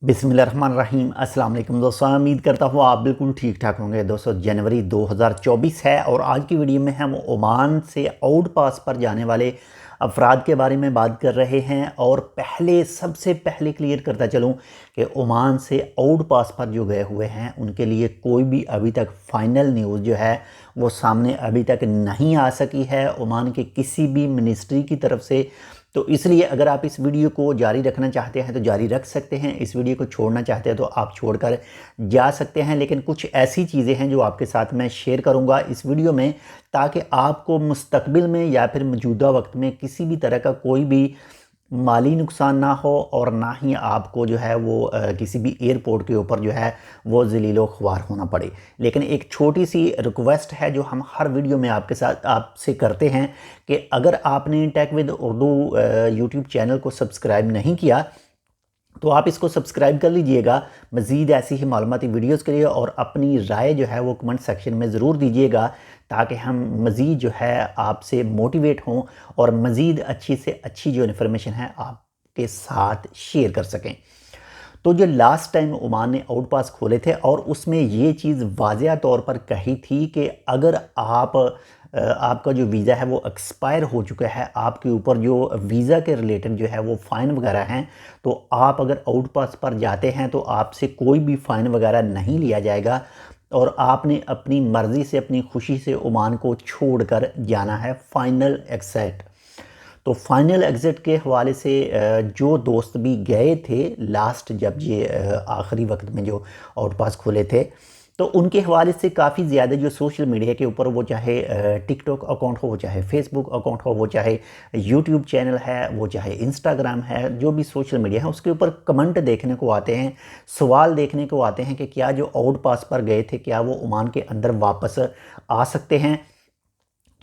बिस्मिल्लाहिर्रहमानिर्रहीम। अस्सलाम वालेकुम दोस्तों, उम्मीद करता हूँ आप बिल्कुल ठीक ठाक होंगे। दोस्तों, जनवरी 2024 है और आज की वीडियो में हम ओमान से आउट पास पर जाने वाले अफराद के बारे में बात कर रहे हैं। और सबसे पहले क्लियर करता चलूँ कि ओमान से आउट पास पर जो गए हुए हैं उनके लिए कोई भी अभी तक फाइनल न्यूज़ जो है वो सामने अभी तक नहीं आ सकी है ओमान के किसी भी मिनिस्ट्री की तरफ से। तो इसलिए अगर आप इस वीडियो को जारी रखना चाहते हैं तो जारी रख सकते हैं, इस वीडियो को छोड़ना चाहते हैं तो आप छोड़कर जा सकते हैं। लेकिन कुछ ऐसी चीज़ें हैं जो आपके साथ मैं शेयर करूंगा इस वीडियो में, ताकि आपको मुस्तकबिल में या फिर मौजूदा वक्त में किसी भी तरह का कोई भी माली नुकसान ना हो और ना ही आपको जो है वो किसी भी एयरपोर्ट के ऊपर जो है वो ज़लीलो ख्वार होना पड़े। लेकिन एक छोटी सी रिक्वेस्ट है जो हम हर वीडियो में आपसे करते हैं कि अगर आपने tech with Urdu YouTube channel को सब्सक्राइब नहीं किया तो आप इसको सब्सक्राइब कर लीजिएगा मज़ीद ऐसी ही मालूमाती वीडियोस के लिए, और अपनी राय जो है वो कमेंट सेक्शन में ज़रूर दीजिएगा ताकि हम मज़ीद जो है आपसे मोटिवेट हों और मज़ीद अच्छी से अच्छी जो इन्फॉर्मेशन है आपके साथ शेयर कर सकें। तो जो लास्ट टाइम ओमान ने आउट पास खोले थे और उसमें ये चीज़ वाज़िया तौर पर कही थी कि अगर आपका जो वीज़ा है वो एक्सपायर हो चुका है, आपके ऊपर जो वीज़ा के रिलेटेड जो है वो फ़ाइन वगैरह हैं, तो आप अगर आउट पास पर जाते हैं तो आपसे कोई भी फ़ाइन वगैरह नहीं लिया जाएगा और आपने अपनी मर्ज़ी से अपनी खुशी से ओमान को छोड़कर जाना है। फाइनल एग्जिट, तो फाइनल एग्ज़िट के हवाले से जो दोस्त भी गए थे लास्ट, जब ये आखिरी वक्त में जो आउट पास खोले थे, तो उनके हवाले से काफ़ी ज़्यादा जो सोशल मीडिया के ऊपर, वो चाहे टिकटॉक अकाउंट हो, वो चाहे फेसबुक अकाउंट हो, वो चाहे यूट्यूब चैनल है, वो चाहे इंस्टाग्राम है, जो भी सोशल मीडिया है उसके ऊपर कमेंट देखने को आते हैं, सवाल देखने को आते हैं कि क्या जो आउट पास पर गए थे क्या वो ओमान के अंदर वापस आ सकते हैं।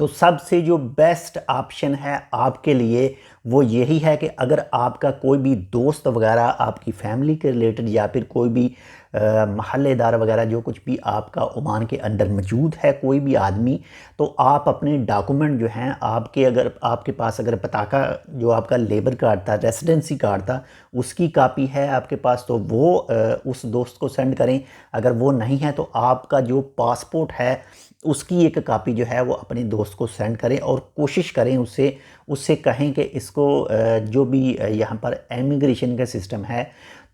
तो सबसे जो बेस्ट ऑप्शन है आपके लिए वो यही है कि अगर आपका कोई भी दोस्त वगैरह आपकी फैमिली के रिलेटेड या फिर कोई भी महल्लेदार वगैरह जो कुछ भी आपका ओमान के अंदर मौजूद है, कोई भी आदमी, तो आप अपने डॉक्यूमेंट जो हैं अगर आपके पास अगर पताका जो आपका लेबर कार्ड था, रेसिडेंसी कार्ड था, उसकी कापी है आपके पास तो वो उस दोस्त को सेंड करें। अगर वो नहीं है तो आपका जो पासपोर्ट है उसकी एक कापी जो है वो अपने दोस्त को सेंड करें और कोशिश करें उससे कहें कि इसको जो भी यहाँ पर इमिग्रेशन का सिस्टम है,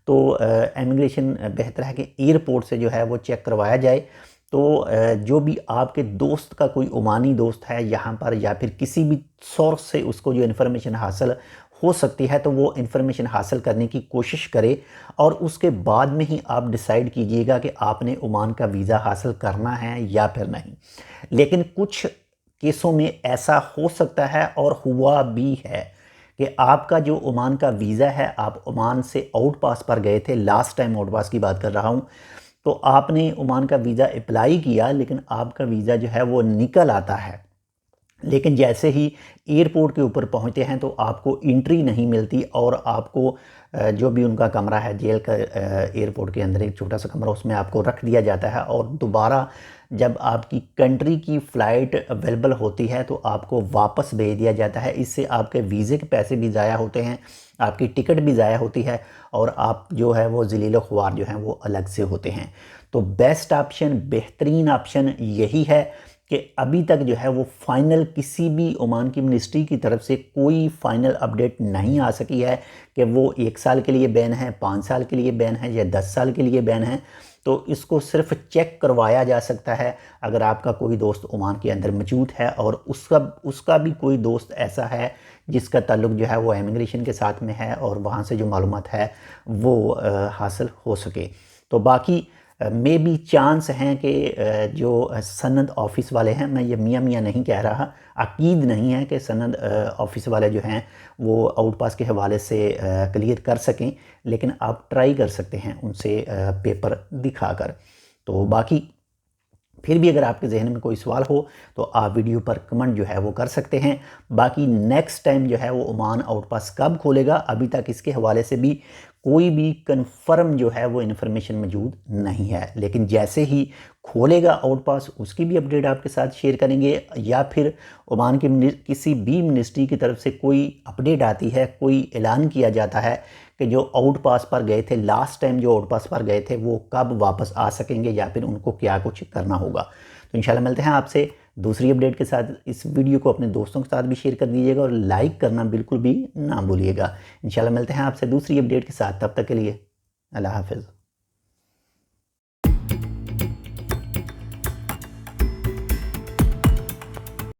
तो इमिग्रेशन बेहतर है कि एयरपोर्ट से जो है वो चेक करवाया जाए। तो जो भी आपके दोस्त का कोई ओमानी दोस्त है यहाँ पर या फिर किसी भी सोर्स से उसको जो इन्फॉर्मेशन हासिल हो सकती है तो वो इन्फॉर्मेशन हासिल करने की कोशिश करे और उसके बाद में ही आप डिसाइड कीजिएगा कि आपने ओमान का वीज़ा हासिल करना है या फिर नहीं। लेकिन कुछ केसों में ऐसा हो सकता है और हुआ भी है कि आपका जो ओमान का वीज़ा है, आप ओमान से आउट पास पर गए थे, लास्ट टाइम आउट पास की बात कर रहा हूँ, तो आपने ओमान का वीज़ा अप्लाई किया लेकिन आपका वीज़ा जो है वो निकल आता है, लेकिन जैसे ही एयरपोर्ट के ऊपर पहुंचते हैं तो आपको एंट्री नहीं मिलती और आपको जो भी उनका कमरा है जेल का, एयरपोर्ट के अंदर एक छोटा सा कमरा, उसमें आपको रख दिया जाता है और दोबारा जब आपकी कंट्री की फ़्लाइट अवेलेबल होती है तो आपको वापस भेज दिया जाता है। इससे आपके वीज़े के पैसे भी ज़ाया होते हैं, आपकी टिकट भी ज़ाया होती है और आप जो है वो ज़लील ख्वार जो हैं वो अलग से होते हैं। तो बेस्ट ऑप्शन, बेहतरीन ऑप्शन यही है कि अभी तक जो है वो फाइनल किसी भी ओमान की मिनिस्ट्री की तरफ से कोई फाइनल अपडेट नहीं आ सकी है कि वो 1 साल के लिए बैन है, 5 साल के लिए बैन है या 10 साल के लिए बैन है। तो इसको सिर्फ चेक करवाया जा सकता है अगर आपका कोई दोस्त ओमान के अंदर मौजूद है और उसका भी कोई दोस्त ऐसा है जिसका ताल्लुक जो है वो इमिग्रेशन के साथ में है और वहाँ से जो मालूमात है वो हासिल हो सके। तो बाकी मे बी चांस हैं कि जो सनद ऑफिस वाले हैं, मैं ये मियाँ मियाँ नहीं कह रहा, अकीद नहीं है कि सनद ऑफिस वाले जो हैं वो आउट पास के हवाले से क्लियर कर सकें, लेकिन आप ट्राई कर सकते हैं उनसे पेपर दिखाकर। तो बाकी फिर भी अगर आपके जहन में कोई सवाल हो तो आप वीडियो पर कमेंट जो है वो कर सकते हैं। बाकी नेक्स्ट टाइम जो है वो ओमान आउट पास कब खोलेगा, अभी तक इसके हवाले से भी कोई भी कंफर्म जो है वो इन्फॉर्मेशन मौजूद नहीं है, लेकिन जैसे ही खोलेगा आउट पास उसकी भी अपडेट आपके साथ शेयर करेंगे, या फिर ओमान के किसी भी मिनिस्ट्री की तरफ से कोई अपडेट आती है, कोई ऐलान किया जाता है कि जो आउट पास पर गए थे लास्ट टाइम, जो आउट पास पर गए थे वो कब वापस आ सकेंगे या फिर उनको क्या कुछ करना होगा। तो इंशाल्लाह मिलते हैं आपसे दूसरी अपडेट के साथ। इस वीडियो को अपने दोस्तों के साथ भी शेयर कर दीजिएगा और लाइक करना बिल्कुल भी ना भूलिएगा। इंशाल्लाह मिलते हैं आपसे दूसरी अपडेट के साथ, तब तक के लिए अल्लाह हाफिज़।